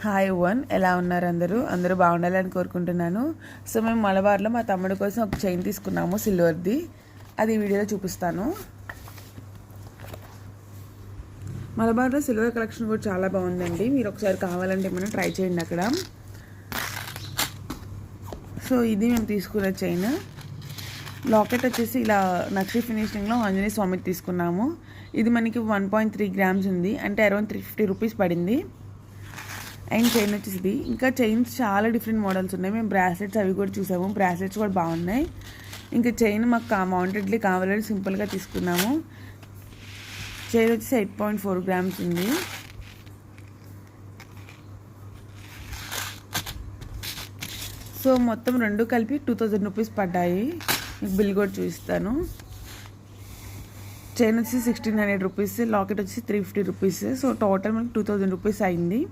Hi one, ఎలా ఉన్నారు అందరూ బాగుండాలని కోరుకుంటున్నాను. సో మేము మలబార్లో మా తమ్ముడి కోసం ఒక చైన్ తీసుకున్నాము సిల్వర్ది. అది వీడియోలో చూపిస్తాను. మలబార్లో సిల్వర్ కలెక్షన్ కూడా చాలా బాగుందండి. మీరు ఒకసారి కావాలంటే మనం ట్రై చేయండి అక్కడ. సో ఇది మేము తీసుకున్న చైన్. లాకెట్ వచ్చేసి ఇలా నక్షి ఫినిషింగ్లో ఆంజనేయ స్వామికి తీసుకున్నాము. ఇది మనకి 1.3 గ్రామ్స్ ఉంది, అంటే అరౌండ్ 350 రూపీస్ పడింది. అండ్ చైన్ వచ్చేసి ఇది. ఇంకా చైన్స్ చాలా డిఫరెంట్ మోడల్స్ ఉన్నాయి. మేము బ్రాస్లెట్స్ అవి కూడా చూసాము. బ్రాస్లెట్స్ కూడా బాగున్నాయి. ఇంకా చైన్ మాకు మౌంటెడ్లీ కావాలని సింపుల్గా తీసుకున్నాము. చైన్ వచ్చేసి 8.4 గ్రామ్స్ ఉంది. సో మొత్తం రెండు కలిపి 2000 రూపీస్ పడ్డాయి. మీకు బిల్ కూడా చూపిస్తాను. చైన్ వచ్చి 1600 రూపీస్, లాకెట్ వచ్చి 350 రూపీస్. సో టోటల్ మనకి 2000 రూపీస్ అయింది.